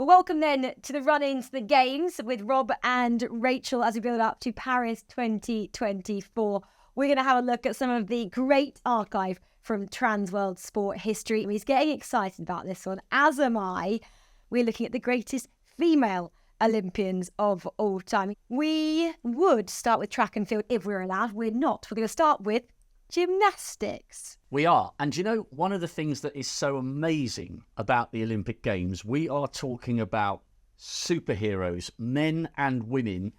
Well, welcome then to the run into the games with Rob and Rachel as we build up to Paris 2024. We're going to have a look at some of the great archive from Trans World Sport history. He's getting excited about this one, as am I. We're looking at the greatest female Olympians of all time. We would start with track and field if we're allowed. We're not. We're going to start with gymnastics. We are. And you know, one of the things that is so amazing about the Olympic Games, we are talking about superheroes, men and women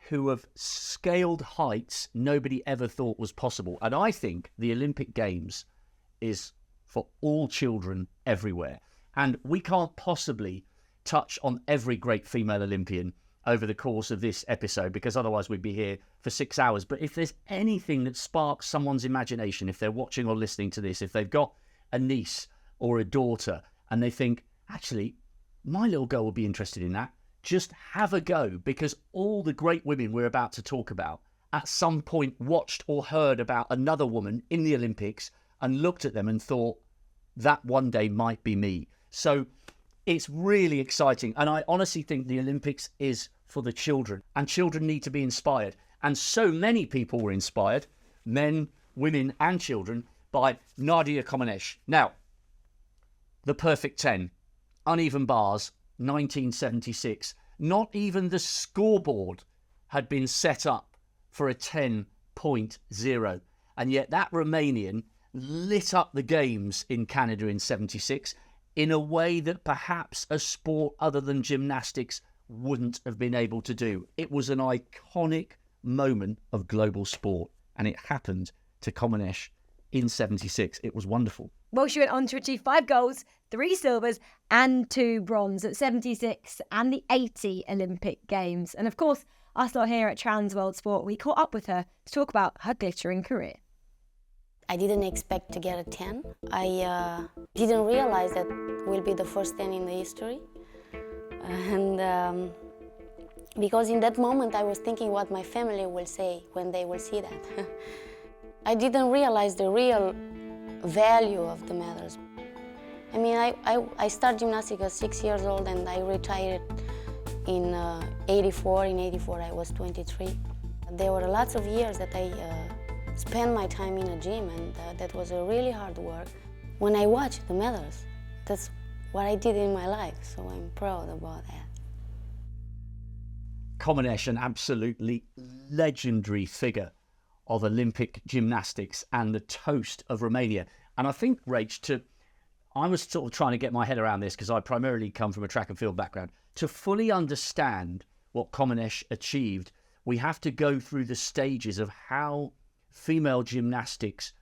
who have scaled heights nobody ever thought was possible. And I think the Olympic Games is for all children everywhere. And we can't possibly touch on every great female Olympian over the course of this episode, because otherwise we'd be here for 6 hours. But if there's anything that sparks someone's imagination, if they're watching or listening to this, if they've got a niece or a daughter and they think, actually, my little girl will be interested in that, just have a go, because all the great women we're about to talk about at some point watched or heard about another woman in the Olympics and looked at them and thought, that one day might be me. So it's really exciting. And I honestly think the Olympics is for the children, and children need to be inspired. And so many people were inspired, men, women and children, by Nadia Comaneci. Now, the perfect 10, uneven bars, 1976. Not even the scoreboard had been set up for a 10.0. And yet that Romanian lit up the games in Canada in 76 in a way that perhaps a sport other than gymnastics wouldn't have been able to do. It was an iconic moment of global sport, and it happened to Comaneci in 76. It was wonderful. Well, she went on to achieve 5 golds, 3 silvers and 2 bronze at 76 and the 80 Olympic Games. And of course, us lot here at Trans World Sport, we caught up with her to talk about her glittering career. I didn't expect to get a 10. I didn't realize that will be the first 10 in the history. And because in that moment I was thinking what my family will say when they will see that. I didn't realize the real value of the medals. I mean, I started gymnastics at 6 years old and I retired in 84. In 84 I was 23. There were lots of years that I spent my time in a gym, and that was a really hard work. When I watch the medals, that's what I did in my life, so I'm proud about that. Comaneci, an absolutely legendary figure of Olympic gymnastics and the toast of Romania. And I think, Rach, I was sort of trying to get my head around this because I primarily come from a track and field background. To fully understand what Comaneci achieved, we have to go through the stages of how female gymnastics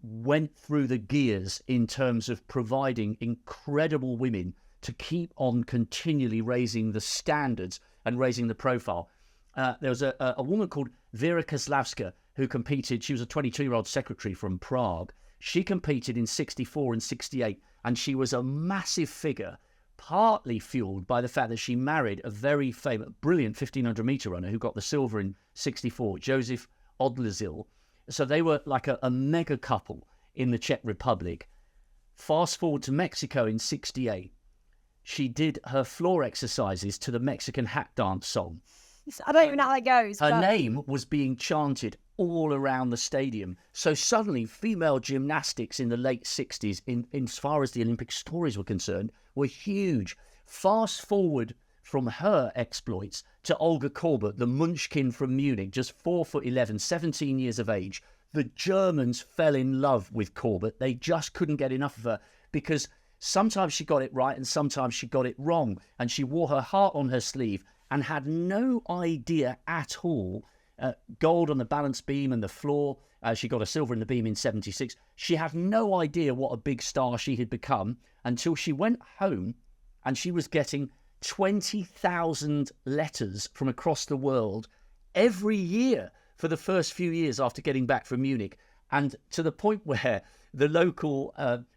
went through the gears in terms of providing incredible women to keep on continually raising the standards and raising the profile. There was a woman called Vera Kozlowska who competed. She was a 22-year-old secretary from Prague. She competed in 64 and 68, and she was a massive figure, partly fueled by the fact that she married a very famous, brilliant 1500-meter runner who got the silver in 64, Josef Odlazil. So they were like a mega couple in the Czech Republic. Fast forward to Mexico in 68. She did her floor exercises to the Mexican hat dance song. I don't even know how that goes. Her name was being chanted all around the stadium. So suddenly female gymnastics in the late 60s, in as far as the Olympic stories were concerned, were huge. Fast forward from her exploits to Olga Korbut, the Munchkin from Munich, just 4'11", 17 years of age. The Germans fell in love with Korbut. They just couldn't get enough of her because sometimes she got it right and sometimes she got it wrong. And she wore her heart on her sleeve and had no idea at all. Gold on the balance beam and the floor. She got a silver in the beam in 76. She had no idea what a big star she had become until she went home and she was getting 20,000 letters from across the world every year for the first few years after getting back from Munich. And to the point where the local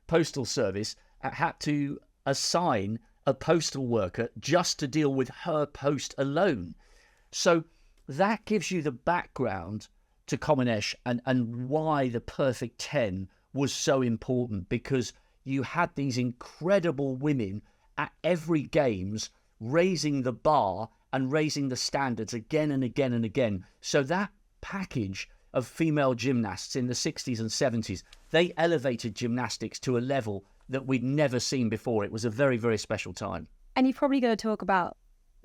postal service had to assign a postal worker just to deal with her post alone. So that gives you the background to Comaneci and why the perfect 10 was so important, because you had these incredible women at every games raising the bar and raising the standards again and again and again. So that package of female gymnasts in the 60s and 70s, they elevated gymnastics to a level that we'd never seen before. It was a very, very special time. And you're probably going to talk about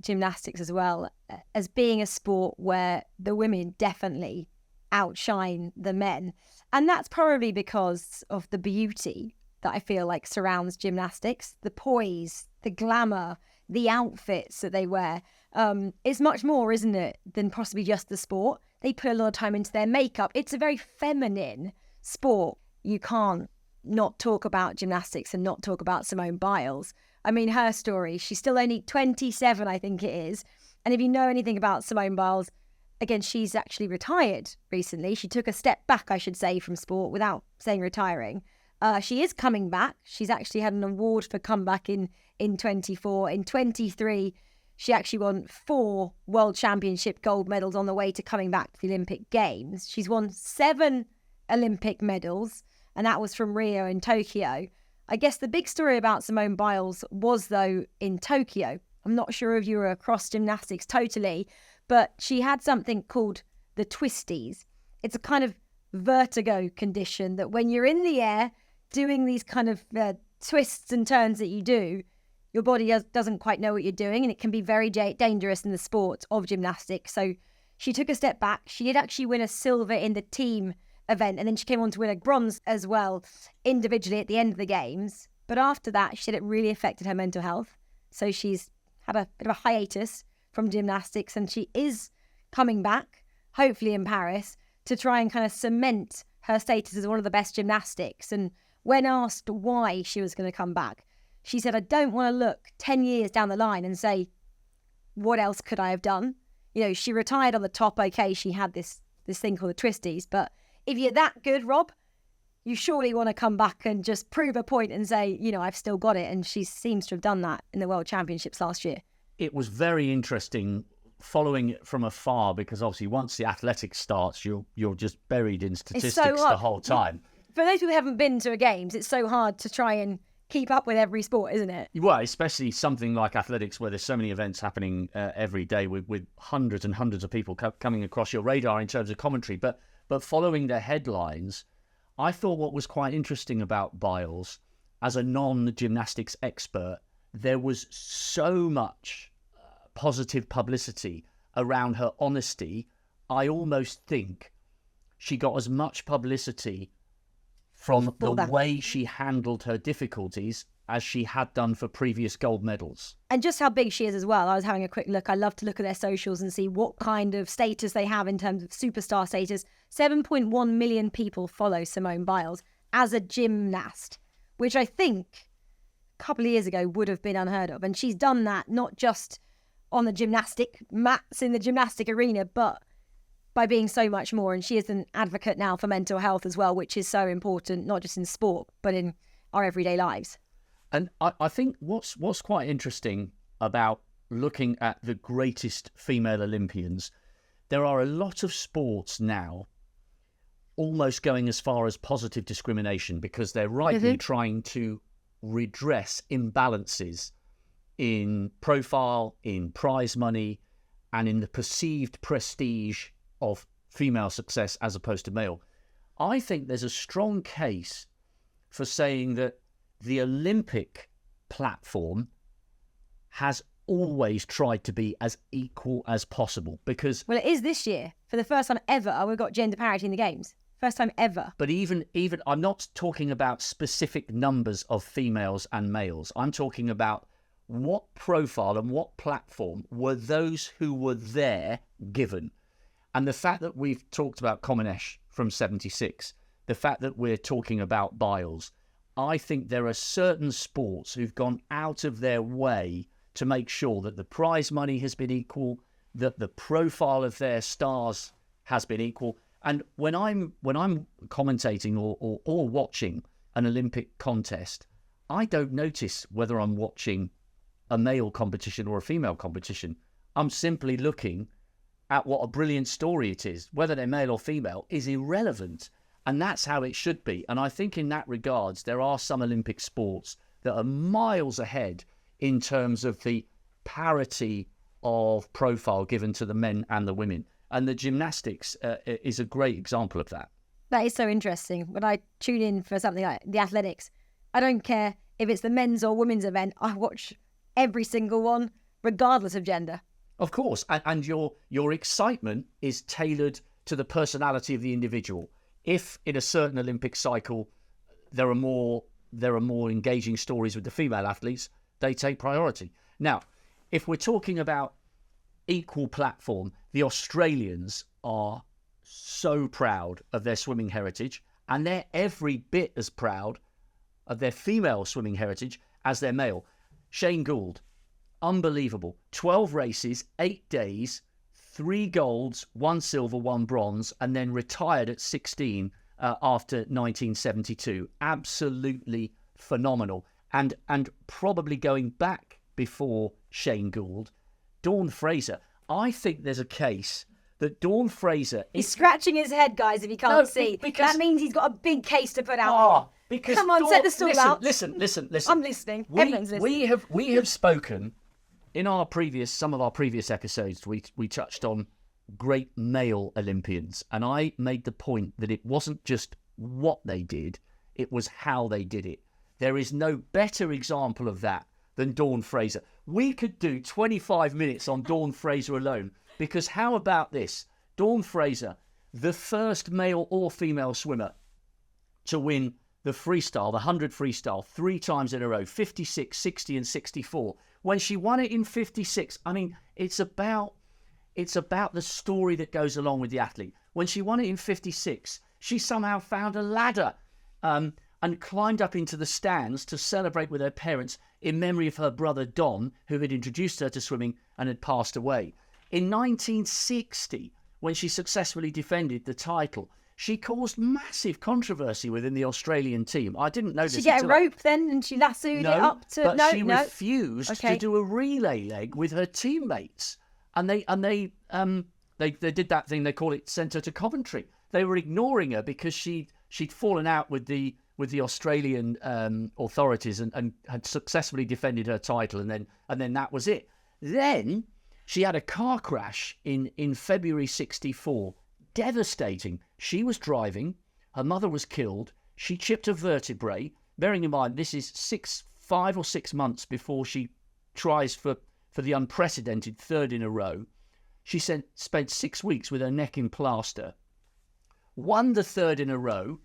gymnastics as well as being a sport where the women definitely outshine the men. And that's probably because of the beauty that I feel like surrounds gymnastics, the poise, the glamour, the outfits that they wear. It's much more, isn't it, than possibly just the sport. They put a lot of time into their makeup. It's a very feminine sport. You can't not talk about gymnastics and not talk about Simone Biles. I mean, her story, she's still only 27, I think it is. And if you know anything about Simone Biles, again, she's actually retired recently. She took a step back, I should say, from sport without saying retiring. She is coming back. She's actually had an award for comeback in 24. In 23, she actually won 4 World Championship gold medals on the way to coming back to the Olympic Games. She's won 7 Olympic medals, and that was from Rio and Tokyo. I guess the big story about Simone Biles was, though, in Tokyo. I'm not sure if you were across gymnastics totally, but she had something called the twisties. It's a kind of vertigo condition that when you're in the air doing these kind of twists and turns that you do, your body doesn't quite know what you're doing, and it can be very dangerous in the sport of gymnastics. So she took a step back. She did actually win a silver in the team event, and then she came on to win a bronze as well individually at the end of the games. But after that, she said it really affected her mental health. So she's had a bit of a hiatus from gymnastics, and she is coming back, hopefully in Paris, to try and kind of cement her status as one of the best gymnastics. And when asked why she was going to come back, she said, I don't want to look 10 years down the line and say, what else could I have done? You know, she retired on the top. Okay, she had this thing called the twisties, but if you're that good, Rob, you surely want to come back and just prove a point and say, you know, I've still got it. And she seems to have done that in the World Championships last year. It was very interesting following it from afar, because obviously once the athletics starts, you're just buried in statistics the whole time. For those who haven't been to a games, it's so hard to try and keep up with every sport, isn't it? Well, especially something like athletics where there's so many events happening every day with hundreds and hundreds of people coming across your radar in terms of commentary. But following their headlines, I thought what was quite interesting about Biles, as a non-gymnastics expert, there was so much positive publicity around her honesty. I almost think she got as much publicity from the way she handled her difficulties as she had done for previous gold medals. And just how big she is as well. I was having a quick look. I love to look at their socials and see what kind of status they have in terms of superstar status. 7.1 million people follow Simone Biles as a gymnast, which I think a couple of years ago would have been unheard of. And she's done that not just on the gymnastic mats in the gymnastic arena, but by being so much more. And she is an advocate now for mental health as well, which is so important, not just in sport, but in our everyday lives. And I think what's quite interesting about looking at the greatest female Olympians, there are a lot of sports now almost going as far as positive discrimination, because they're rightly trying to redress imbalances in profile, in prize money, and in the perceived prestige of female success as opposed to male. I think there's a strong case for saying that the Olympic platform has always tried to be as equal as possible, because... Well, it is this year. For the first time ever, we've got gender parity in the Games. First time ever. But even I'm not talking about specific numbers of females and males. I'm talking about what profile and what platform were those who were there given. And the fact that we've talked about Comanesh from 76, the fact that we're talking about Biles, I think there are certain sports who've gone out of their way to make sure that the prize money has been equal, that the profile of their stars has been equal. And when I'm commentating or watching an Olympic contest, I don't notice whether I'm watching a male competition or a female competition. I'm simply looking at what a brilliant story it is. Whether they're male or female is irrelevant. And that's how it should be. And I think in that regards, there are some Olympic sports that are miles ahead in terms of the parity of profile given to the men and the women. And the gymnastics is a great example of that. That is so interesting. When I tune in for something like the athletics, I don't care if it's the men's or women's event. I watch every single one, regardless of gender. Of course. And your excitement is tailored to the personality of the individual. If in a certain Olympic cycle there are more engaging stories with the female athletes, they take priority. Now, if we're talking about equal platform, the Australians are so proud of their swimming heritage, and they're every bit as proud of their female swimming heritage as their male. Shane Gould, unbelievable. 12 races, 8 days, 3 golds, 1 silver, 1 bronze, and then retired at 16 after 1972. Absolutely phenomenal. And probably going back before Shane Gould, Dawn Fraser. I think there's a case that Dawn Fraser... He's scratching his head, guys, if you can't see. Because that means he's got a big case to put out. Because come on, set the stall out. Listen. I'm listening. Everyone's listening. We have spoken in some of our previous episodes. We touched on great male Olympians, and I made the point that it wasn't just what they did, it was how they did it. There is no better example of that than Dawn Fraser. We could do 25 minutes on Dawn Fraser alone, because how about this? Dawn Fraser, the first male or female swimmer to win the freestyle, the 100 freestyle, 3 times in a row, 56, 60 and 64. When she won it in 56, I mean, it's about the story that goes along with the athlete. When she won it in 56, she somehow found a ladder and climbed up into the stands to celebrate with her parents in memory of her brother Don, who had introduced her to swimming and had passed away. In 1960, when she successfully defended the title, she caused massive controversy within the Australian team. I didn't know this. Did she get a rope then and she lassoed it up to... But she refused to do a relay leg with her teammates. And they did that thing, they call it sent her to Coventry. They were ignoring her because she'd fallen out with the Australian authorities and had successfully defended her title, and then that was it. Then she had a car crash in February 64. Devastating. She was driving, her mother was killed, she chipped a vertebrae. Bearing in mind, this is 5 or 6 months before she tries for the unprecedented 3rd in a row. She spent 6 weeks with her neck in plaster, won the 3rd in a row,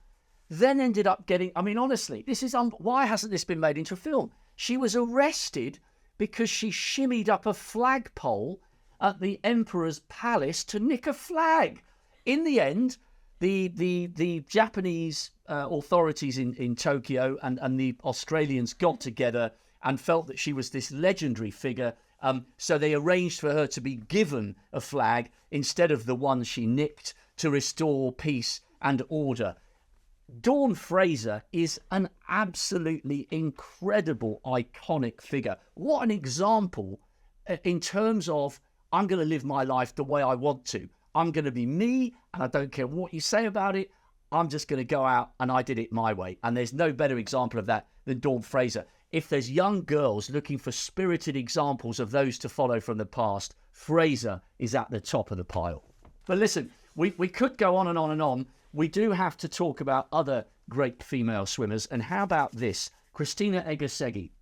then ended up getting... I mean, honestly, this is... why hasn't this been made into a film? She was arrested because she shimmied up a flagpole at the Emperor's Palace to nick a flag. In the end, the Japanese authorities in Tokyo and the Australians got together and felt that she was this legendary figure. So they arranged for her to be given a flag instead of the one she nicked to restore peace and order. Dawn Fraser is an absolutely incredible, iconic figure. What an example in terms of, I'm going to live my life the way I want to. I'm going to be me, and I don't care what you say about it. I'm just going to go out, and I did it my way. And there's no better example of that than Dawn Fraser. If there's young girls looking for spirited examples of those to follow from the past, Fraser is at the top of the pile. But listen, we could go on and on and on. We do have to talk about other great female swimmers. And how about this? Christina Egesegi,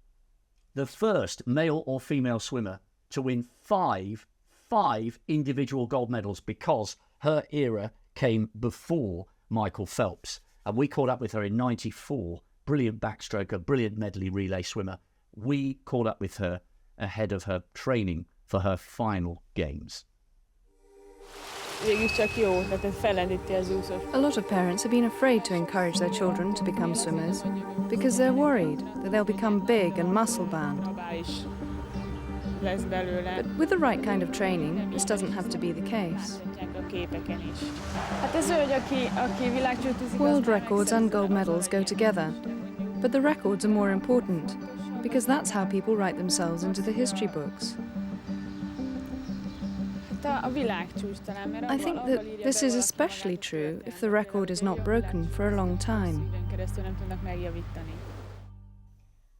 the first male or female swimmer to win five individual gold medals, because her era came before Michael Phelps. And we caught up with her in 94. Brilliant backstroker, brilliant medley relay swimmer. We caught up with her ahead of her training for her final games. A lot of parents have been afraid to encourage their children to become swimmers because they're worried that they'll become big and muscle-bound. But with the right kind of training, this doesn't have to be the case. World records and gold medals go together, but the records are more important because that's how people write themselves into the history books. I think that this is especially true if the record is not broken for a long time.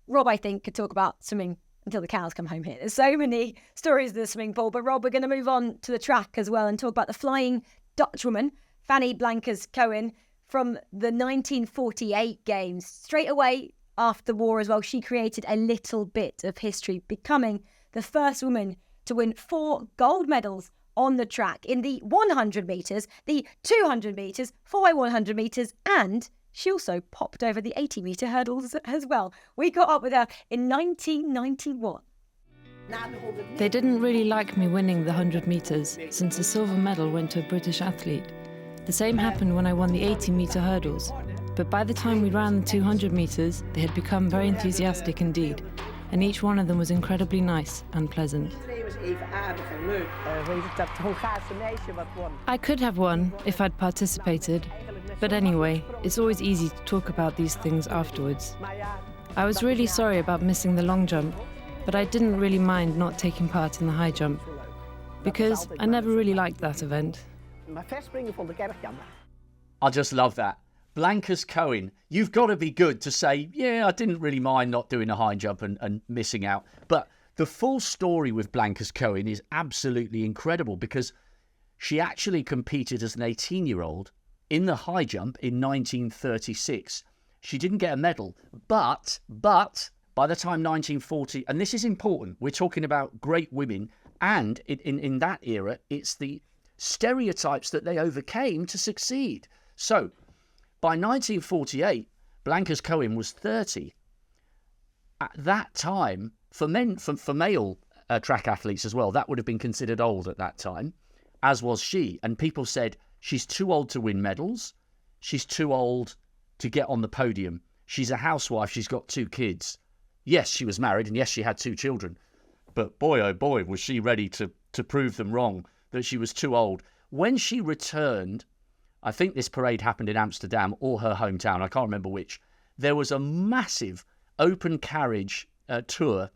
Rob, I think, could talk about swimming until the cows come home here. There's so many stories of the swimming pool. But Rob, we're going to move on to the track as well and talk about the Flying Dutchwoman, Fanny Blankers-Koen, from the 1948 Games. Straight away after the war as well, she created a little bit of history, becoming the first woman to win 4 gold medals on the track in the 100 metres, the 200 metres, 4x100 metres, and she also popped over the 80-metre hurdles as well. We caught up with her in 1991. They didn't really like me winning the 100 metres, since the silver medal went to a British athlete. The same happened when I won the 80-metre hurdles. But by the time we ran the 200 metres, they had become very enthusiastic indeed, and each one of them was incredibly nice and pleasant. I could have won if I'd participated, but anyway, it's always easy to talk about these things afterwards. I was really sorry about missing the long jump, but I didn't really mind not taking part in the high jump, because I never really liked that event. I just love that. Blankers-Koen, you've got to be good to say, yeah, I didn't really mind not doing a high jump and missing out. But the full story with Blankers-Koen is absolutely incredible, because she actually competed as an 18-year-old in the high jump in 1936. She didn't get a medal, but by the time 1940, and this is important, we're talking about great women, and in that era, it's the stereotypes that they overcame to succeed. So, by 1948, Blankers-Koen was 30. At that time, for male track athletes as well, that would have been considered old at that time, as was she. And people said, she's too old to win medals. She's too old to get on the podium. She's a housewife. She's got 2 kids. Yes, she was married, and yes, she had 2 children. But boy, oh boy, was she ready to prove them wrong, that she was too old. When she returned, I think this parade happened in Amsterdam or her hometown, I can't remember which, there was a massive open carriage tour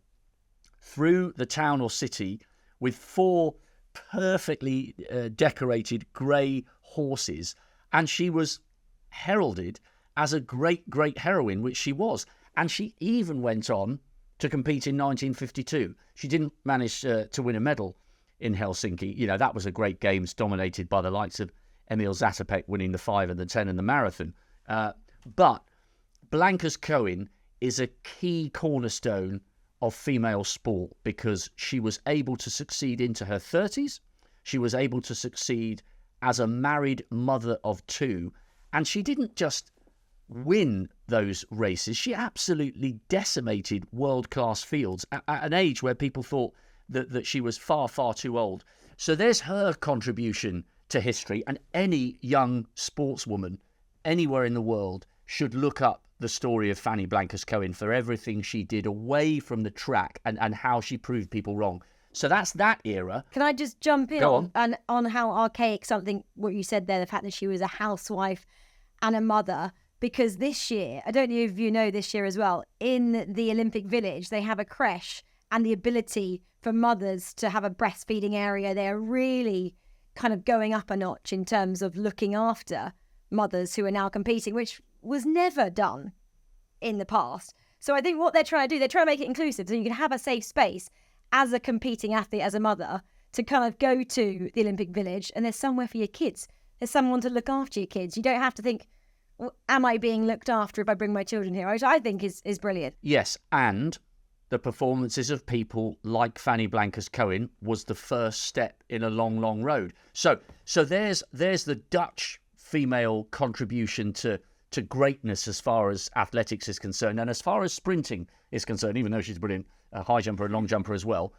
through the town or city with 4 perfectly decorated grey horses, and she was heralded as a great heroine, which she was. And she even went on to compete in 1952. She didn't manage to win a medal in Helsinki. You know, that was a great games dominated by the likes of Emil Zatopek winning the 5 and the 10 and the marathon. But Blankers-Koen is a key cornerstone of female sport, because she was able to succeed into her 30s. She was able to succeed as a married mother of 2. And she didn't just win those races. She absolutely decimated world-class fields at an age where people thought that she was far, far too old. So there's her contribution to history, and any young sportswoman anywhere in the world should look up the story of Fanny Blankers-Koen for everything she did away from the track and how she proved people wrong. So that's that era. Can I just jump in Go on. on how archaic something, what you said there, the fact that she was a housewife and a mother? Because this year, I don't know if you know this year as well, in the Olympic Village, they have a creche and the ability for mothers to have a breastfeeding area. They're really kind of going up a notch in terms of looking after mothers who are now competing, which was never done in the past. So I think what they're trying to do, they're trying to make it inclusive, so you can have a safe space as a competing athlete, as a mother, to kind of go to the Olympic Village, and there's somewhere for your kids. There's someone to look after your kids. You don't have to think, well, am I being looked after if I bring my children here? Which I think is brilliant. Yes, and the performances of people like Fanny Blankers-Koen was the first step in a long, long road. So there's the Dutch female contribution to greatness as far as athletics is concerned, and as far as sprinting is concerned, even though she's a brilliant high jumper and long jumper as well.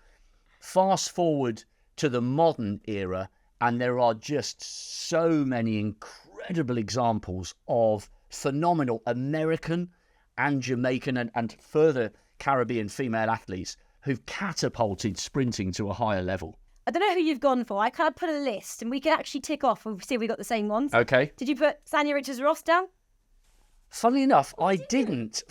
Fast forward to the modern era, and there are just so many incredible examples of phenomenal American and Jamaican and further Caribbean female athletes who've catapulted sprinting to a higher level. I don't know who you've gone for. I kind of put a list, and we can actually tick off and see if we got the same ones. Okay. Did you put Sanya Richards-Ross down? Funnily enough, I didn't.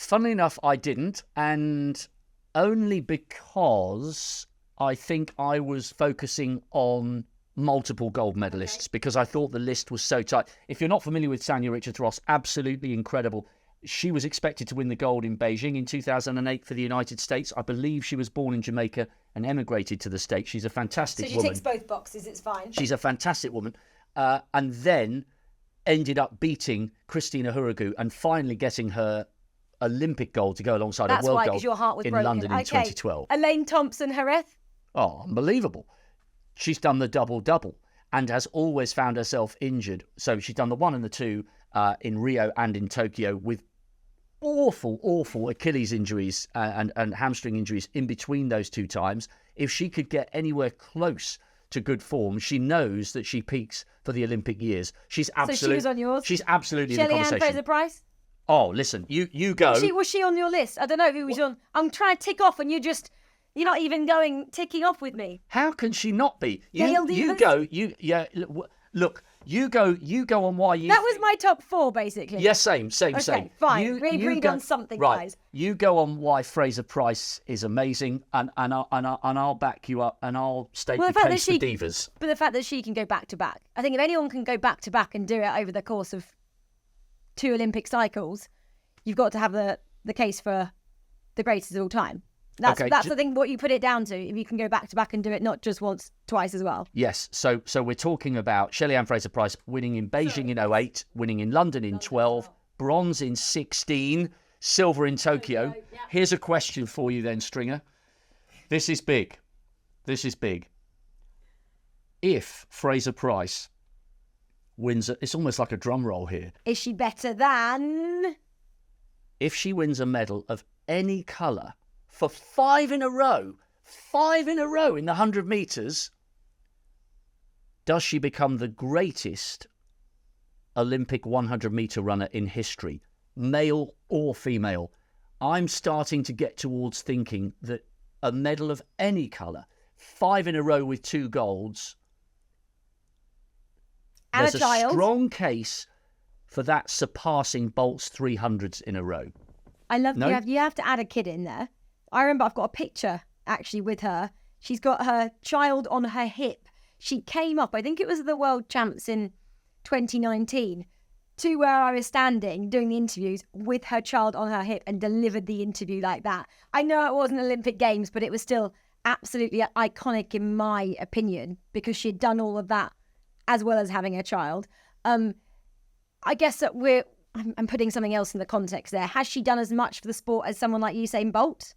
And only because I think I was focusing on multiple gold medalists, because I thought the list was so tight. If you're not familiar with Sanya Richards-Ross, absolutely incredible. She was expected to win the gold in Beijing in 2008 for the United States. I believe she was born in Jamaica and emigrated to the States. She's a fantastic So she woman. ticks both boxes. It's fine. She's a fantastic woman. And then ended up beating Christina Huragu and finally getting her Olympic gold to go alongside That's a world why, gold because your heart was in broken. London in Okay. 2012. Elaine Thompson-Hereth. Oh, unbelievable. She's done the double-double and has always found herself injured. So she's done the 1 and the 2 in Rio and in Tokyo with awful Achilles injuries and hamstring injuries in between those 2 times. If she could get anywhere close to good form, she knows that she peaks for the Olympic years. She's absolutely. So she was on yours? She's absolutely in the Shelley-Ann conversation. Fraser-Price. Oh, listen, you go. Was she on your list? I don't know who was on. I'm trying to tick off, and you're not even ticking off with me. How can she not be? Gail You Divas? go. Look. You go on why you. That was my top 4, basically. Yes, same. Okay, fine. We agreed on something, right. guys. You go on why Fraser Price is amazing, and I'll back you up, and I'll state the case for divas. But the fact that she can go back to back, I think if anyone can go back to back and do it over the course of 2 Olympic cycles, you've got to have the case for the greatest of all time. That's the thing. What you put it down to, if you can go back to back and do it not just once, twice as well. Yes. So we're talking about Shelley-Ann Fraser-Price winning in Beijing in 08, winning in London in 12, bronze in 16, silver in Tokyo. Here's a question for you then, Stringer. This is big. If Fraser-Price wins, it's almost like a drum roll here. Is she better than? If she wins a medal of any colour for 5 in a row in the 100 metres, does she become the greatest Olympic 100-metre runner in history, male or female? I'm starting to get towards thinking that a medal of any colour, 5 in a row with 2 golds, And there's a child. strong case for that surpassing Bolt's 300s in a row. I love No? you have to add a kid in there. I remember I've got a picture actually with her. She's got her child on her hip. She came up, I think it was the World Champs in 2019, to where I was standing doing the interviews with her child on her hip and delivered the interview like that. I know it wasn't Olympic Games, but it was still absolutely iconic in my opinion because she had done all of that as well as having a child. I guess that I'm putting something else in the context there. Has she done as much for the sport as someone like Usain Bolt?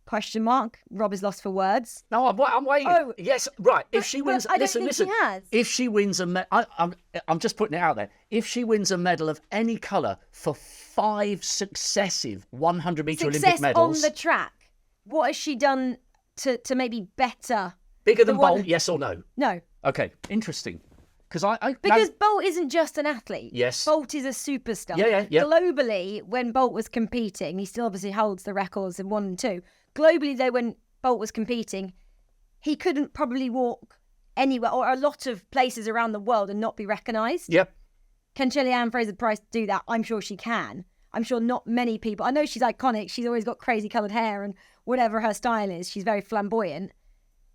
Question mark. Rob is lost for words. No, I'm waiting. Oh. Yes, right. If she wins, I don't listen. think she has. If she wins a medal, I'm just putting it out there. If she wins a medal of any colour for 5 successive 100-metre Olympic Success medals, on the track. What has she done to maybe better? bigger than the one- Bolt, yes or no? No, Okay, interesting. Because because Bolt isn't just an athlete. Yes. Bolt is a superstar. Yeah. Globally, when Bolt was competing, he still obviously holds the records in 1 and 2. Globally, though, when Bolt was competing, he couldn't probably walk anywhere or a lot of places around the world and not be recognised. Yep. Can Shelley-Ann Fraser-Price do that? I'm sure she can. I'm sure not many people. I know she's iconic. She's always got crazy coloured hair and whatever her style is, she's very flamboyant.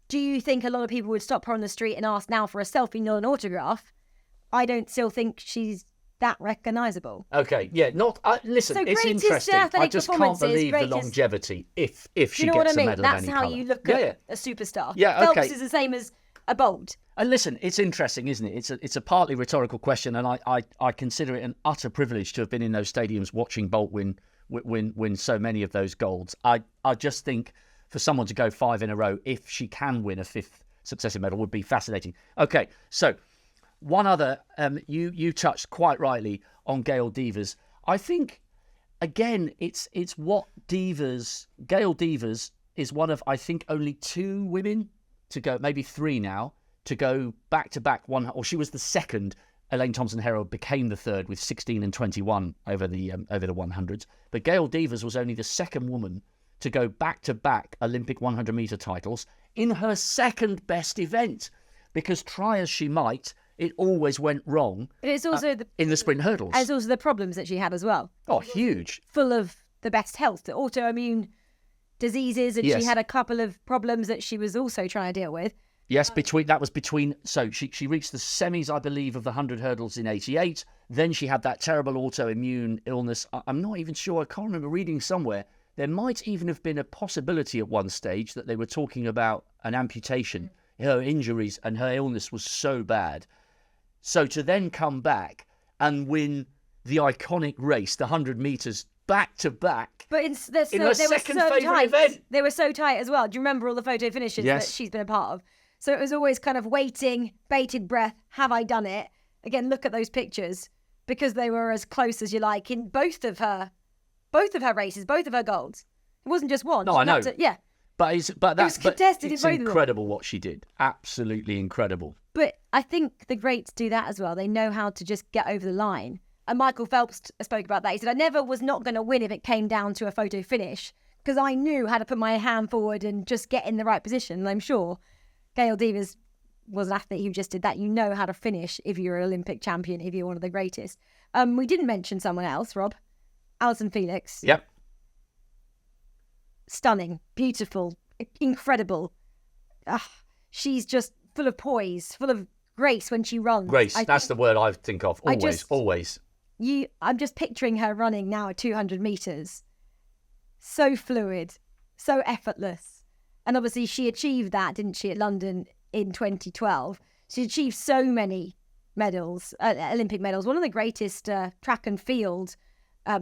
Do you think a lot of people would stop her on the street and ask now for a selfie, not an autograph? I don't still think she's that recognisable. Okay, yeah, listen, So it's greatest interesting. I athletic just can't performances, believe the greatest- longevity if Do she you know what I gets a mean? medal of That's any how colour. you look Yeah, at yeah. a superstar. Yeah, okay. Phelps is the same as a Bolt. And listen, it's interesting, isn't it? It's a partly rhetorical question, and I consider it an utter privilege to have been in those stadiums watching Bolt win so many of those golds. I just think for someone to go 5 in a row, if she can win a 5th successive medal, would be fascinating. Okay, so one other, you touched quite rightly on Gail Devers. I think again, it's what Devers. Gail Devers is one of, I think, only 2 women to go, maybe 3 now, to go back to back one, or she was the second. Elaine Thompson-Herald became the third with 16 and 21 over the 100s. But Gail Devers was only the second woman to go back to back Olympic 100-metre titles in her second best event, because try as she might, it always went wrong. But it's also in the sprint hurdles. it's also the problems that she had as well. Oh, huge. Full of the best health, the autoimmune diseases, and Yes. she had a couple of problems that she was also trying to deal with. Yes, that was between. So she reached the semis, I believe, of the 100 hurdles in '88. Then she had that terrible autoimmune illness. I'm not even sure. I can't remember reading somewhere. There might even have been a possibility at one stage that they were talking about an amputation. Her injuries and her illness was so bad. So to then come back and win the iconic race, the 100 metres, back to back. But in her second favourite event. They were so tight as well. Do you remember all the photo finishes Yes. that she's been a part of? So it was always kind of waiting, bated breath. Have I done it? Again, look at those pictures, because they were as close as you like in both of her races, both of her golds. It wasn't just one. No, I know. Yeah. But it's contested in both of them. incredible what she did. Absolutely incredible. But I think the greats do that as well. They know how to just get over the line. And Michael Phelps spoke about that. He said, I never was not going to win if it came down to a photo finish, because I knew how to put my hand forward and just get in the right position. And I'm sure Gail Devers was an athlete who just did that. You know how to finish if you're an Olympic champion, if you're one of the greatest. We didn't mention someone else, Rob. Alison Felix. Yep. Stunning, beautiful, incredible. She's just full of poise, full of grace when she runs. Grace, that's the word I think of. Always. I'm just picturing her running now at 200 metres. So fluid, so effortless. And obviously she achieved that, didn't she, at London in 2012. She achieved so many medals, Olympic medals. One of the greatest track and field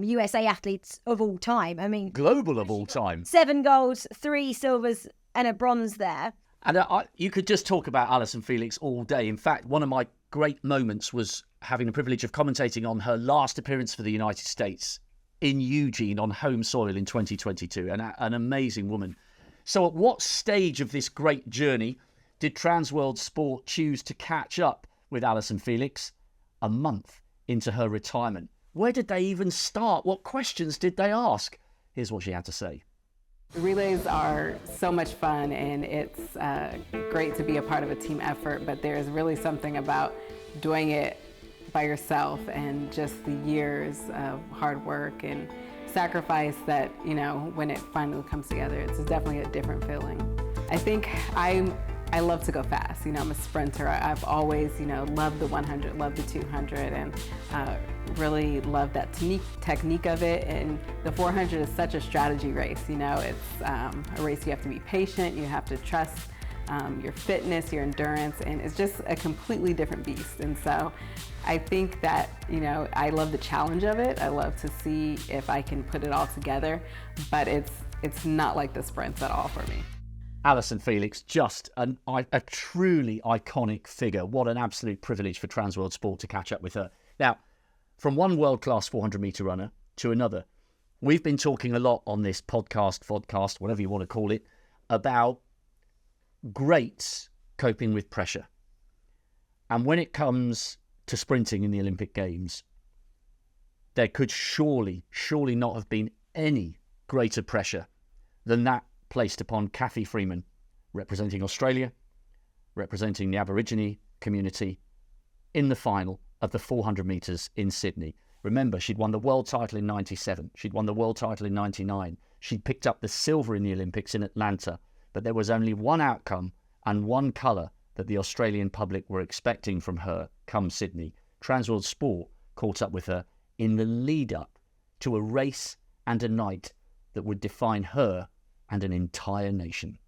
USA athletes of all time. I mean, global of all time. 7 golds, 3 silvers and a bronze there. And you could just talk about Alison Felix all day. In fact, one of my great moments was having the privilege of commentating on her last appearance for the United States in Eugene on home soil in 2022. An amazing woman. So at what stage of this great journey did Transworld Sport choose to catch up with Alison Felix? A month into her retirement. Where did they even start? What questions did they ask? Here's what she had to say. The relays are so much fun, and it's great to be a part of a team effort, but there's really something about doing it by yourself and just the years of hard work and sacrifice that, you know, when it finally comes together, it's definitely a different feeling. I think I love to go fast. You know, I'm a sprinter. I've always, you know, loved the 100, loved the 200, and really love that technique of it. And the 400 is such a strategy race. You know, it's a race you have to be patient, you have to trust your fitness, your endurance, and it's just a completely different beast. And so I think that, you know, I love the challenge of it. I love to see if I can put it all together, but it's not like the sprints at all for me. Alison Felix, just a truly iconic figure. What an absolute privilege for Transworld Sport to catch up with her. Now, from one world-class 400-metre runner to another, we've been talking a lot on this vodcast, whatever you want to call it, about greats coping with pressure. And when it comes to sprinting in the Olympic Games, there could surely not have been any greater pressure than that placed upon Cathy Freeman, representing Australia, representing the Aborigine community, in the final of the 400 metres in Sydney. Remember, she'd won the world title in 97. She'd won the world title in 99. She'd picked up the silver in the Olympics in Atlanta. But there was only one outcome and one colour that the Australian public were expecting from her come Sydney. Transworld Sport caught up with her in the lead-up to a race and a night that would define her and an entire nation.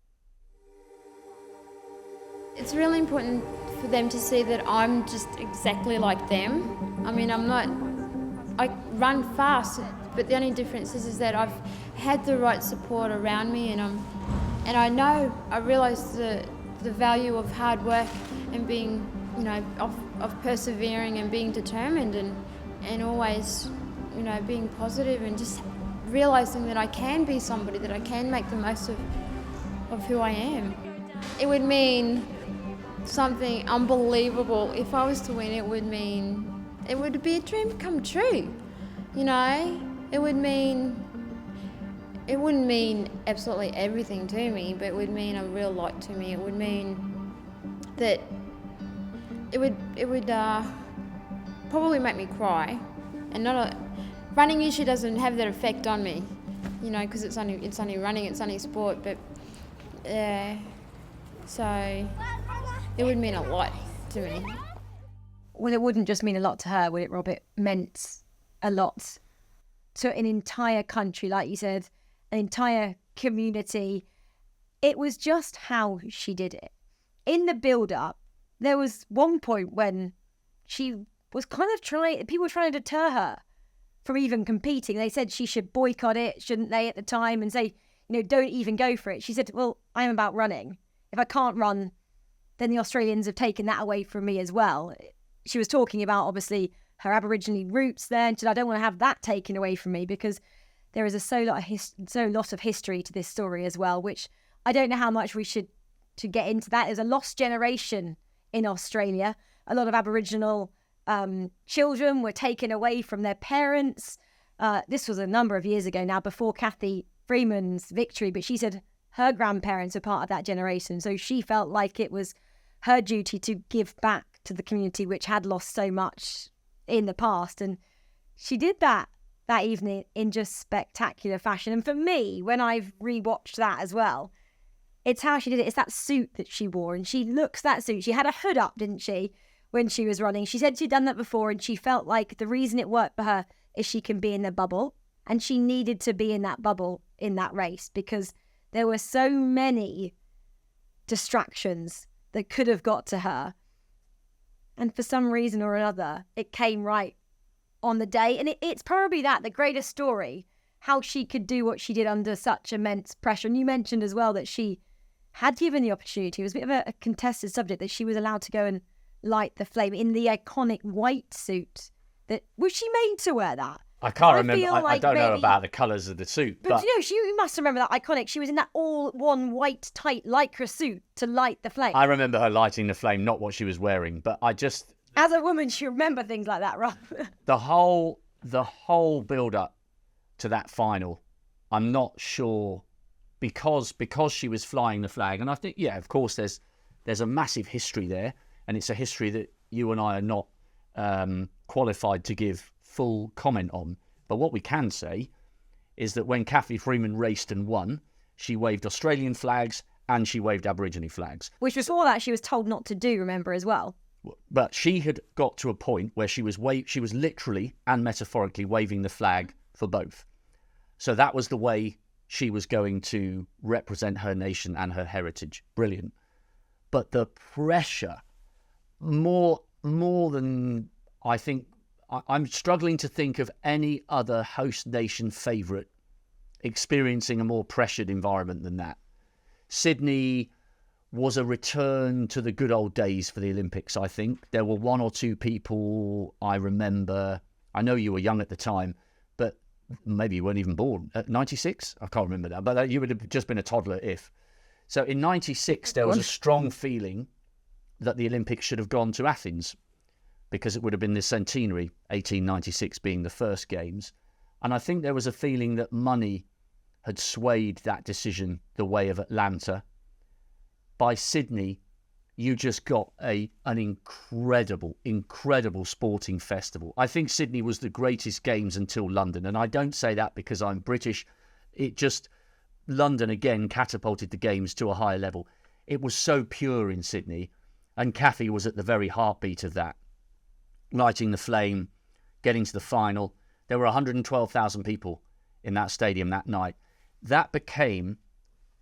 It's really important for them to see that I'm just exactly like them. I mean, I run fast, but the only difference is that I've had the right support around me, and I realise the value of hard work and being, you know, of persevering and being determined and always, you know, being positive and just realising that I can be somebody, that I can make the most of who I am. It would mean something unbelievable. If I was to win, it would be a dream come true. You know, it wouldn't mean absolutely everything to me, but it would mean a real lot to me. It would mean that it would probably make me cry, and running usually doesn't have that effect on me, you know, because it's only running, it's only sport. But so it would mean a lot to me. Well, it wouldn't just mean a lot to her, would it, Rob? It meant a lot to an entire country, like you said, an entire community. It was just how she did it. In the build-up, there was one point when she was kind of people were trying to deter her from even competing. They said she should boycott it, shouldn't they, at the time, and say, don't even go for it. She said, well, I'm about running. If I can't run, then the Australians have taken that away from me as well. She was talking about, obviously, her Aboriginal roots there, and she said, I don't want to have that taken away from me, because there is so lot of history to this story as well, which I don't know how much we should to get into that. There's a lost generation in Australia. A lot of Aboriginal children were taken away from their parents. This was a number of years ago now, before Cathy Freeman's victory, but she said her grandparents were part of that generation. So she felt like it was her duty to give back to the community, which had lost so much in the past. And she did that evening in just spectacular fashion. And for me, when I've rewatched that as well, it's how she did it. It's that suit that she wore, and she looks that suit. She had a hood up, didn't she, when she was running? She said she'd done that before, and she felt like the reason it worked for her is she can be in the bubble, and she needed to be in that bubble in that race, because there were so many distractions that could have got to her. And for some reason or another, it came right on the day. And it's probably the greatest story, how she could do what she did under such immense pressure. And you mentioned as well that she had given the opportunity. It was a bit of a contested subject, that she was allowed to go and light the flame in the iconic white suit. That was she made to wear that? I can't remember. Feel I like don't know maybe- about the colours of the suit, But you must remember that iconic. She was in that all one white tight lycra suit to light the flame. I remember her lighting the flame, not what she was wearing. But As a woman, you remember things like that, right? the whole build up to that final, I'm not sure, because she was flying the flag, and I think, yeah, of course, there's a massive history there, and it's a history that you and I are not qualified to give full comment on. But what we can say is that when Cathy Freeman raced and won, she waved Australian flags and she waved Aborigine flags. Which before that she was told not to do, remember, as well. But she had got to a point where she was literally and metaphorically waving the flag for both. So that was the way she was going to represent her nation and her heritage. Brilliant. But the pressure, more than I think, I'm struggling to think of any other host nation favourite experiencing a more pressured environment than that. Sydney was a return to the good old days for the Olympics, I think. There were one or two people I remember. I know you were young at the time, but maybe you weren't even born. 96? I can't remember that. But you would have just been a toddler if. So in 96, there was a strong feeling that the Olympics should have gone to Athens, because it would have been the centenary, 1896 being the first games. And I think there was a feeling that money had swayed that decision the way of Atlanta. By Sydney, you just got an incredible sporting festival. I think Sydney was the greatest games until London. And I don't say that because I'm British. London again catapulted the games to a higher level. It was so pure in Sydney. And Cathy was at the very heartbeat of that. Lighting the flame, getting to the final. There were 112,000 people in that stadium that night. That became,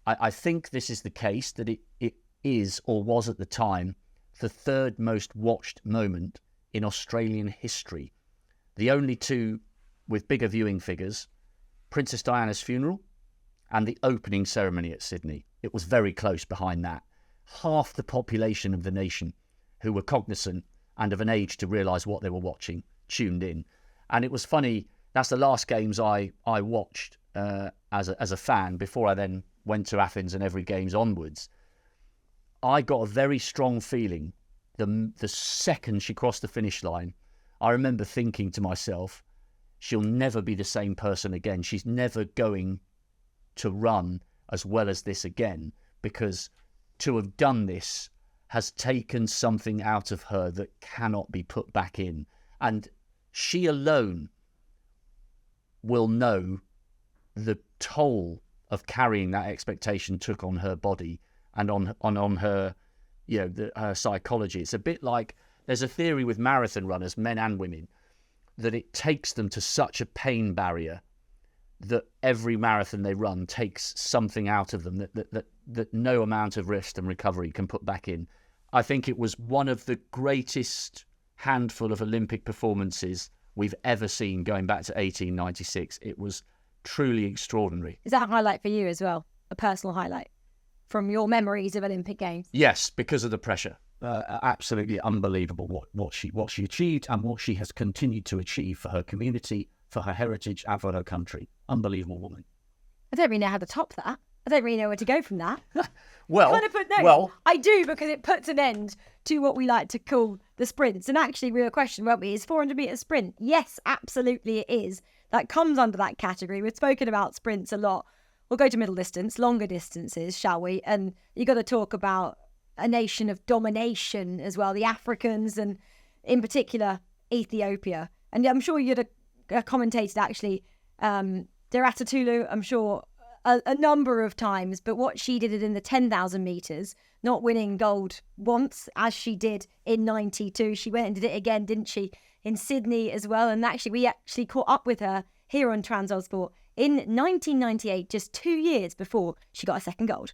I think this is the case, that it is or was at the time the third most watched moment in Australian history. The only two with bigger viewing figures, Princess Diana's funeral and the opening ceremony at Sydney. It was very close behind that. Half the population of the nation who were cognizant and of an age to realise what they were watching tuned in. And it was funny, that's the last games I watched as a fan before I then went to Athens and every games onwards. I got a very strong feeling the second she crossed the finish line. I remember thinking to myself, she'll never be the same person again. She's never going to run as well as this again, because to have done this has taken something out of her that cannot be put back in. And she alone will know the toll of carrying that expectation took on her body and on her her psychology. It's a bit like there's a theory with marathon runners, men and women, that it takes them to such a pain barrier that every marathon they run takes something out of them that no amount of rest and recovery can put back in. I think it was one of the greatest handful of Olympic performances we've ever seen going back to 1896. It was truly extraordinary. Is that a highlight for you as well? A personal highlight from your memories of Olympic Games? Yes, because of the pressure. Absolutely unbelievable what she achieved and what she has continued to achieve for her community, for her heritage, and for her country. Unbelievable woman. I don't really know how to top that. I don't really know where to go from that. Well, I do, because it puts an end to what we like to call the sprints. And actually, real question, won't we? Is 400 metre sprint? Yes, absolutely it is. That comes under that category. We've spoken about sprints a lot. We'll go to middle distance, longer distances, shall we? And you got to talk about a nation of domination as well, the Africans, and in particular Ethiopia. And I'm sure you'd have commentated actually Derata Tulu, I'm sure, a number of times, but what she did it in the 10,000 metres, not winning gold once as she did in 92. She went and did it again, didn't she, in Sydney as well. And actually we actually caught up with her here on Transworld Sport in 1998, just 2 years before she got a second gold.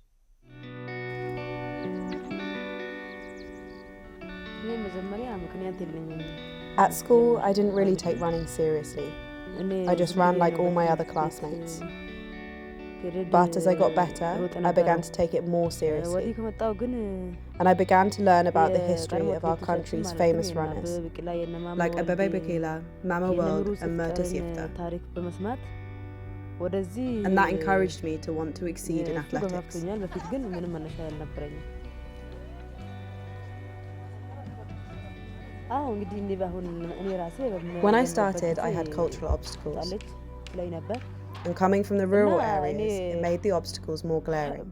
At school, I didn't really take running seriously. I just ran like all my other classmates. But as I got better, I began to take it more seriously. And I began to learn about the history of our country's famous runners, like Abebe Bikila, Mama World, and Murta Sifta. And that encouraged me to want to exceed in athletics. When I started, I had cultural obstacles. And coming from the rural areas, it made the obstacles more glaring.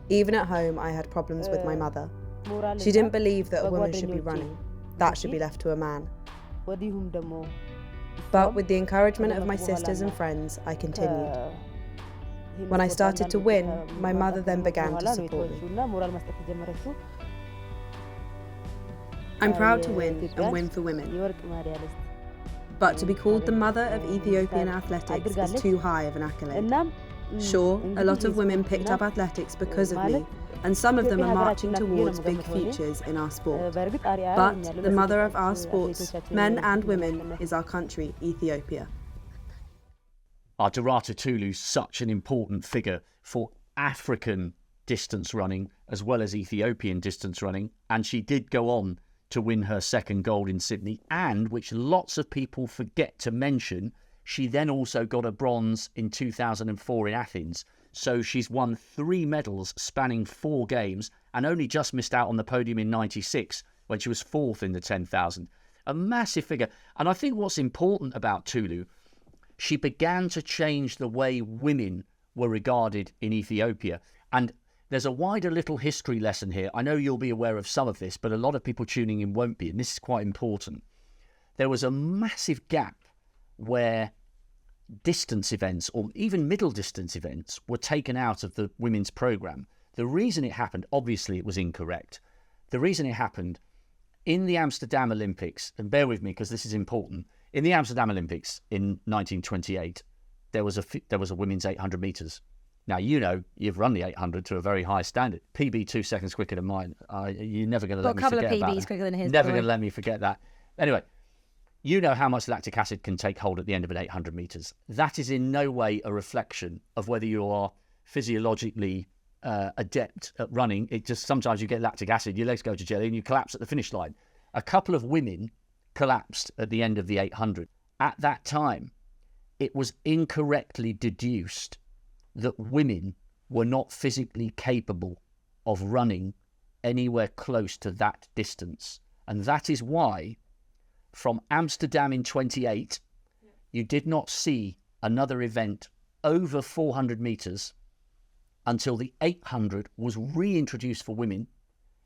Even at home, I had problems with my mother. She didn't believe that a woman should be running. That should be left to a man. But with the encouragement of my sisters and friends, I continued. When I started to win, my mother then began to support me. I'm proud to win and win for women. But to be called the mother of Ethiopian athletics is too high of an accolade. Sure, a lot of women picked up athletics because of me, and some of them are marching towards big futures in our sport. But the mother of our sports, men and women, is our country, Ethiopia. Derata Tulu is such an important figure for African distance running as well as Ethiopian distance running, and she did go on to win her second gold in Sydney, and, which lots of people forget to mention, she then also got a bronze in 2004 in Athens. So she's won 3 medals spanning 4 games and only just missed out on the podium in 96 when she was 4th in the 10,000. A massive figure. And I think what's important about Tulu, she began to change the way women were regarded in Ethiopia. And there's a wider little history lesson here. I know you'll be aware of some of this, but a lot of people tuning in won't be, and this is quite important. There was a massive gap where distance events, or even middle distance events, were taken out of the women's programme. The reason it happened, obviously it was incorrect. The reason it happened, in the Amsterdam Olympics, and bear with me because this is important, in the Amsterdam Olympics in 1928, there was a women's 800 metres. Now, you know, you've run the 800 to a very high standard. PB 2 seconds quicker than mine. You're never going to let me forget that. Got a couple of PBs quicker than his. Never going to let me forget that. Anyway, you know how much lactic acid can take hold at the end of an 800 metres. That is in no way a reflection of whether you are physiologically adept at running. It just, sometimes you get lactic acid, your legs go to jelly and you collapse at the finish line. A couple of women collapsed at the end of the 800. At that time, it was incorrectly deduced that women were not physically capable of running anywhere close to that distance. And that is why, from Amsterdam in 28, you did not see another event over 400 metres until the 800 was reintroduced for women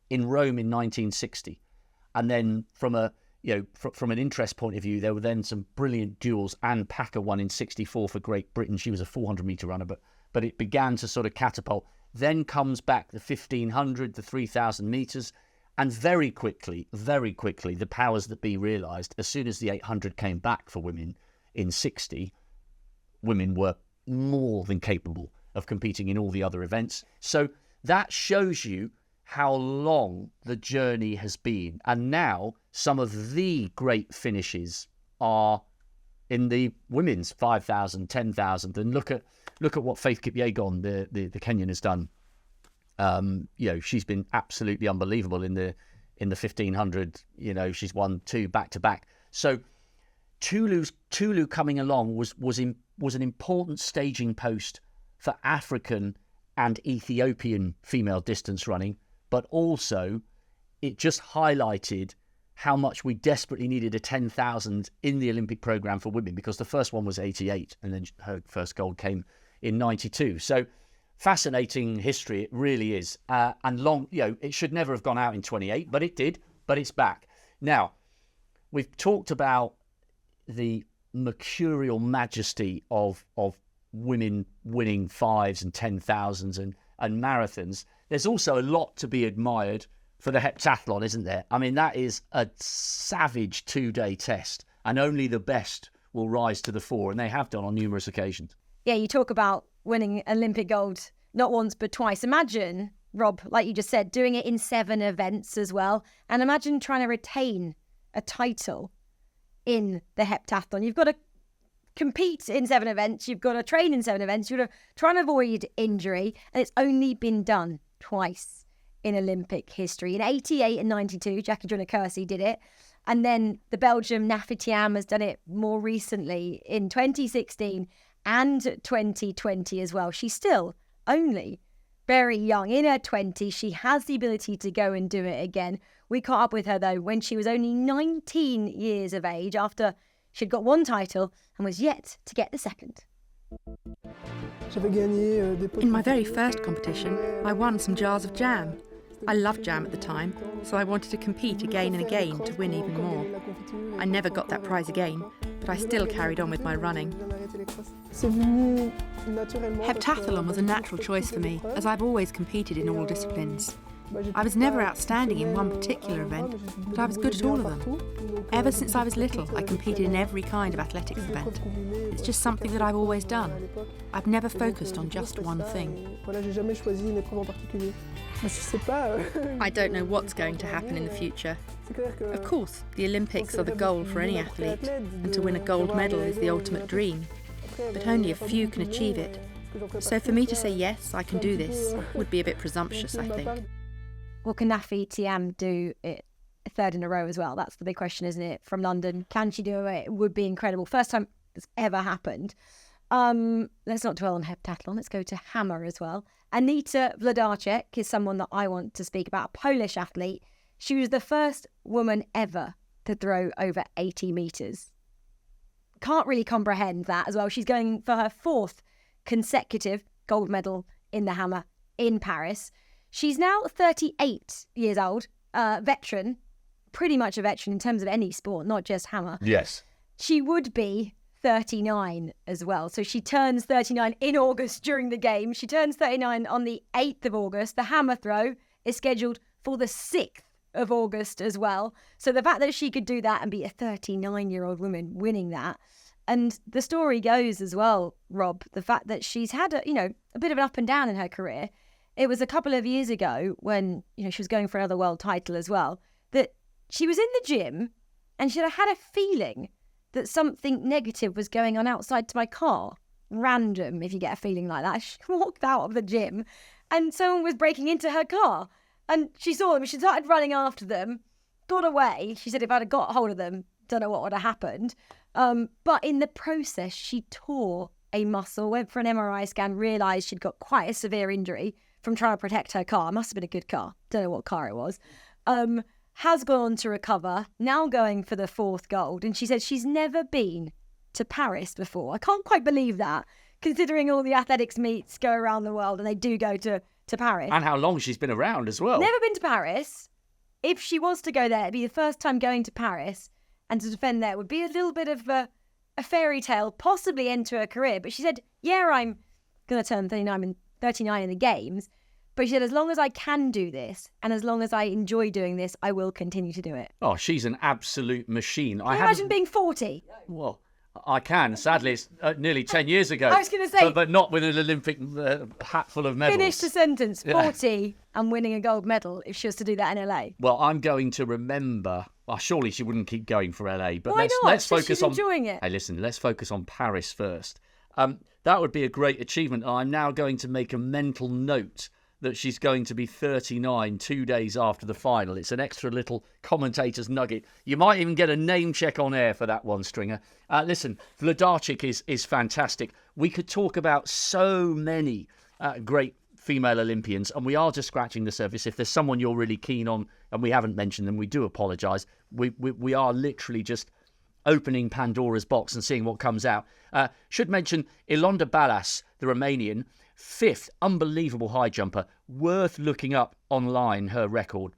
in Rome in 1960. And then from an interest point of view, there were then some brilliant duels. Anne Packer won in 64 for Great Britain. She was a 400 metre runner, but it began to sort of catapult. Then comes back the 1500, the 3000 metres. And very quickly, the powers that be realised, as soon as the 800 came back for women in 60, women were more than capable of competing in all the other events. So that shows you how long the journey has been. And now some of the great finishes are in the women's 5,000, 10,000. And look at what Faith Kipyegon, the Kenyan, has done. She's been absolutely unbelievable in the 1500. She's won 2 back-to-back. So Tulu coming along was an important staging post for African and Ethiopian female distance running, but also it just highlighted how much we desperately needed a 10,000 in the Olympic programme for women, because the first one was 88 and then her first gold came in 92. So fascinating history, it really is. And long, it should never have gone out in 28, but it did, but it's back. Now, we've talked about the mercurial majesty of women winning 5s and 10,000s and marathons. There's also a lot to be admired for the heptathlon, isn't there? I mean, that is a savage 2-day test, and only the best will rise to the fore, and they have done on numerous occasions. Yeah, you talk about winning Olympic gold not once but twice. Imagine, Rob, like you just said, doing it in 7 events as well. And imagine trying to retain a title in the heptathlon. You've got to compete in 7 events. You've got to train in 7 events. You've got to try and avoid injury. And it's only been done twice in Olympic history. In 88 and 92, Jackie Joyner-Kersee did it. And then the Belgian Nafi Thiam has done it more recently in 2016 and 2020 as well. She's still only very young, in her 20s. She has the ability to go and do it again. We caught up with her, though, when she was only 19 years of age, after she'd got 1 title and was yet to get the second. In my very first competition, I won some jars of jam. I loved jam at the time, so I wanted to compete again and again to win even more. I never got that prize again, but I still carried on with my running. Heptathlon was a natural choice for me, as I've always competed in all disciplines. I was never outstanding in one particular event, but I was good at all of them. Ever since I was little, I competed in every kind of athletics event. It's just something that I've always done. I've never focused on just one thing. I don't know what's going to happen in the future. Of course, the Olympics are the goal for any athlete, and to win a gold medal is the ultimate dream. But only a few can achieve it. So for me to say yes, I can do this, would be a bit presumptuous, I think. Well, can Nafi Thiam do it a 3rd in a row as well? That's the big question, isn't it? From London, can she do it? It would be incredible. First time it's ever happened. Let's not dwell on heptathlon. Let's go to hammer as well. Anita Wlodarczyk is someone that I want to speak about, a Polish athlete. She was the first woman ever to throw over 80 metres. Can't really comprehend that as well. She's going for her 4th consecutive gold medal in the hammer in Paris. She's now 38 years old, veteran, pretty much a veteran in terms of any sport, not just hammer. Yes. She would be 39 as well. So she turns 39 in August during the game. She turns 39 on the 8th of August. The hammer throw is scheduled for the 6th of August as well. So the fact that she could do that and be a 39-year-old woman winning that. And the story goes as well, Rob, the fact that she's had a bit of an up and down in her career. It was a couple of years ago when, she was going for another world title as well, that she was in the gym and she had a feeling that something negative was going on outside to my car. Random, if you get a feeling like that. She walked out of the gym and someone was breaking into her car. And she saw them, she started running after them, got away. She said if I'd have got hold of them, don't know what would have happened. But in the process, she tore a muscle, went for an MRI scan, realised she'd got quite a severe injury from trying to protect her car. Must have been a good car. Don't know what car it was. Has gone on to recover, now going for the 4th gold. And she said she's never been to Paris before. I can't quite believe that, considering all the athletics meets go around the world and they do go to Paris. And how long she's been around as well. Never been to Paris. If she was to go there, it'd be the first time going to Paris, and to defend there would be a little bit of a fairy tale, possibly end to her career. But she said, yeah, I'm going to turn 39 in the games. But she said, as long as I can do this and as long as I enjoy doing this, I will continue to do it. Oh, she's an absolute machine. Can you imagine being 40? Well, I can. Sadly, it's nearly 10 years ago. I was going to say... But not with an Olympic hat full of medals. Finish the sentence. 40 and winning a gold medal if she was to do that in LA. Well, I'm going to remember... Well, surely she wouldn't keep going for LA. But Why not? Let's focus she's on... enjoying it. Hey, listen, let's focus on Paris first. That would be a great achievement. I'm now going to make a mental note that she's going to be 39 2 days after the final. It's an extra little commentator's nugget. You might even get a name check on air for that one, Stringer. Listen, Wlodarczyk is fantastic. We could talk about so many great female Olympians, and we are just scratching the surface. If there's someone you're really keen on and we haven't mentioned them, we do apologise. We are literally just opening Pandora's box and seeing what comes out. Should mention Ilonda Balazs, the Romanian, 5th, unbelievable high jumper, worth looking up online, her record.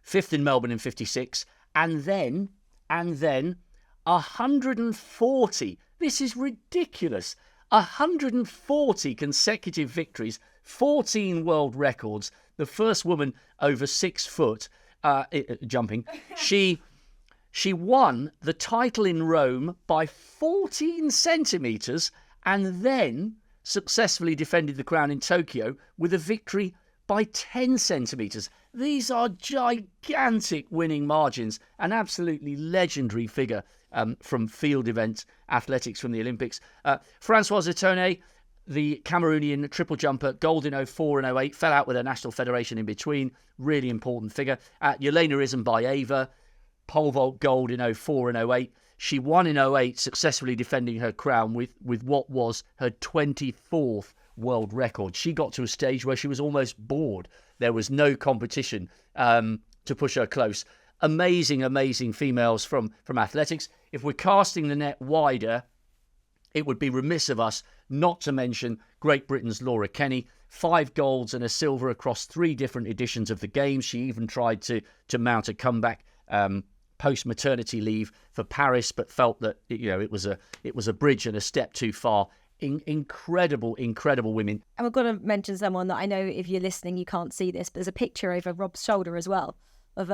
5th in Melbourne in 56, and then 140. This is ridiculous. 140 consecutive victories, 14 world records, the first woman over 6 foot jumping. She won the title in Rome by 14 centimetres and then successfully defended the crown in Tokyo with a victory by 10 centimetres. These are gigantic winning margins, an absolutely legendary figure from field event athletics from the Olympics. Françoise Etone, the Cameroonian triple jumper, gold in 04 and 08, fell out with a national federation in between, really important figure. Yelena Isinbayeva, pole vault gold in 04 and 08. She won in 08, successfully defending her crown with what was her 24th world record. She got to a stage where she was almost bored. There was no competition to push her close. Amazing females from athletics. If we're casting the net wider, it would be remiss of us not to mention Great Britain's Laura Kenny. 5 golds and a silver across 3 different editions of the Games. She even tried to mount a comeback post-maternity leave for Paris, but felt that it was a bridge and a step too far. Incredible women. And we've got to mention someone that I know if you're listening you can't see this, but there's a picture over Rob's shoulder as well of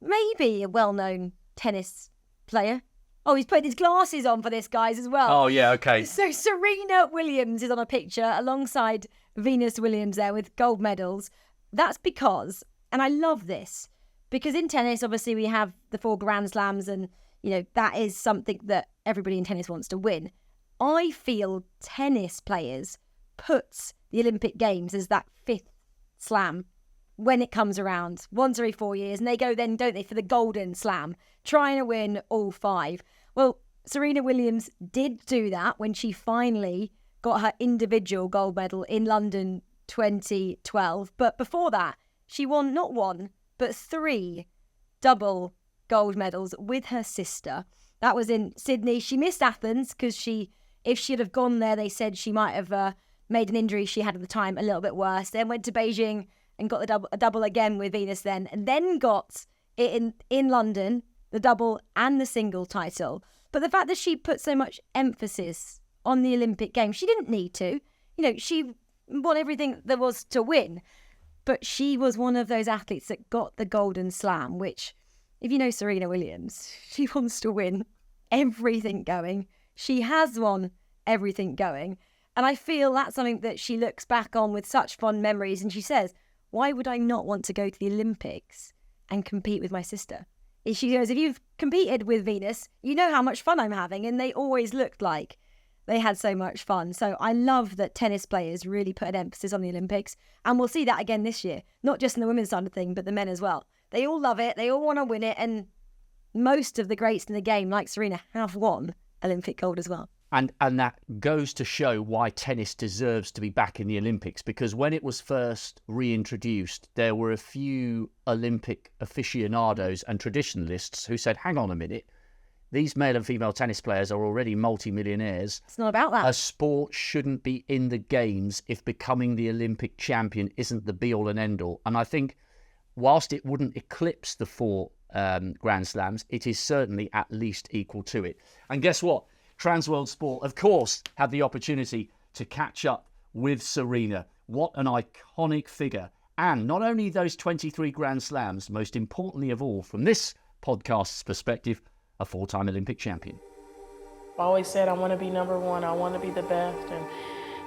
maybe a well-known tennis player. Oh, he's putting his glasses on for this, guys, as well. Oh, yeah, okay. So Serena Williams is on a picture alongside Venus Williams there with gold medals. That's because, and I love this, because in tennis, obviously, we have the 4 Grand Slams and, that is something that everybody in tennis wants to win. I feel tennis players puts the Olympic Games as that 5th slam when it comes around once every 4 years. And they go then, don't they, for the Golden Slam, trying to win all 5. Well, Serena Williams did do that when she finally got her individual gold medal in London 2012. But before that, she won not 1, but 3 double gold medals with her sister. That was in Sydney. She missed Athens because if she'd have gone there, they said she might have made an injury she had at the time a little bit worse. Then went to Beijing and got a double again with Venus then, and then got it in London, the double and the single title. But the fact that she put so much emphasis on the Olympic Games, she didn't need to. She won everything there was to win. But she was one of those athletes that got the Golden Slam, which, if you know Serena Williams, she wants to win everything going. She has won everything going. And I feel that's something that she looks back on with such fond memories. And she says, why would I not want to go to the Olympics and compete with my sister? She goes, if you've competed with Venus, you know how much fun I'm having. And they always looked like they had so much fun. So I love that tennis players really put an emphasis on the Olympics. And we'll see that again this year, not just in the women's side of thing, but the men as well. They all love it. They all want to win it. And most of the greats in the game, like Serena, have won Olympic gold as well. And that goes to show why tennis deserves to be back in the Olympics, because when it was first reintroduced, there were a few Olympic aficionados and traditionalists who said, hang on a minute, these male and female tennis players are already multi-millionaires. It's not about that. A sport shouldn't be in the Games if becoming the Olympic champion isn't the be-all and end-all. And I think whilst it wouldn't eclipse the 4 Grand Slams, it is certainly at least equal to it. And guess what? Transworld Sport, of course, had the opportunity to catch up with Serena. What an iconic figure. And not only those 23 Grand Slams, most importantly of all, from this podcast's perspective, a 4-time Olympic champion. I always said I want to be number one, I want to be the best, and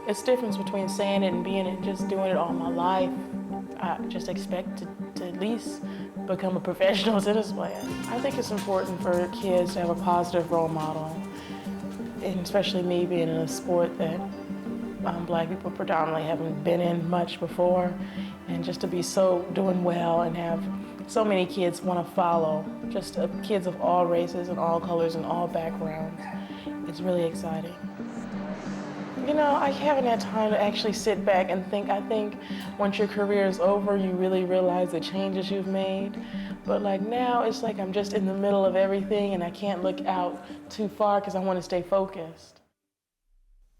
it's the difference between saying it and being it, just doing it all my life. I just expect to at least become a professional tennis player. I think it's important for kids to have a positive role model, and especially me being in a sport that Black people predominantly haven't been in much before, and just to be so doing well and have so many kids want to follow, just kids of all races and all colors and all backgrounds. It's really exciting. You know, I haven't had time to actually sit back and think. I think once your career is over, you really realize the changes you've made. But like now, it's like I'm just in the middle of everything and I can't look out too far because I want to stay focused.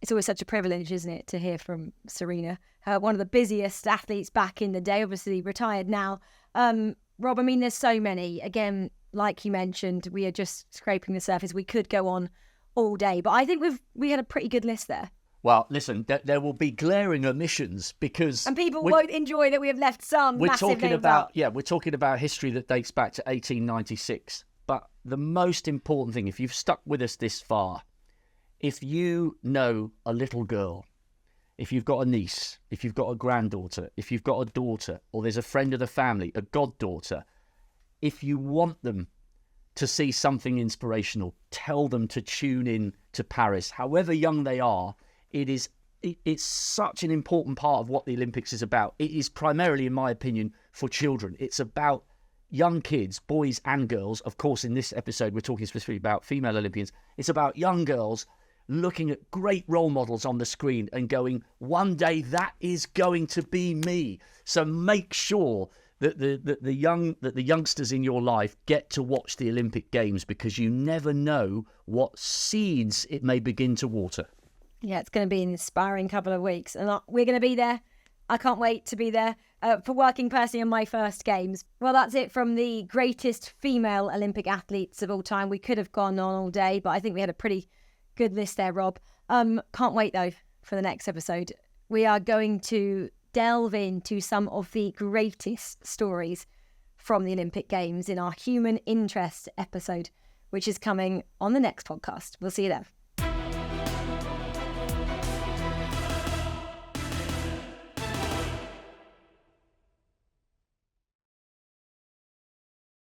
It's always such a privilege, isn't it, to hear from Serena, one of the busiest athletes back in the day, obviously retired now. Rob, I mean, there's so many. Again, like you mentioned, we are just scraping the surface. We could go on all day, but I think we had a pretty good list there. Well, listen, there will be glaring omissions because... And people won't enjoy that we have left some massive names out. Yeah, we're talking about history that dates back to 1896. But the most important thing, if you've stuck with us this far, if you know a little girl, if you've got a niece, if you've got a granddaughter, if you've got a daughter, or there's a friend of the family, a goddaughter, if you want them to see something inspirational, tell them to tune in to Paris, however young they are. It's such an important part of what the Olympics is about. It is primarily, in my opinion, for children. It's about young kids, boys and girls. Of course, in this episode, we're talking specifically about female Olympians. It's about young girls looking at great role models on the screen and going, one day that is going to be me. So make sure that the youngsters in your life get to watch the Olympic Games, because you never know what seeds it may begin to water. Yeah, it's going to be an inspiring couple of weeks, and we're going to be there. I can't wait to be there for working personally on my first games. Well, that's it from the greatest female Olympic athletes of all time. We could have gone on all day, but I think we had a pretty good list there, Rob. Can't wait, though, for the next episode. We are going to delve into some of the greatest stories from the Olympic Games in our Human Interest episode, which is coming on the next podcast. We'll see you there.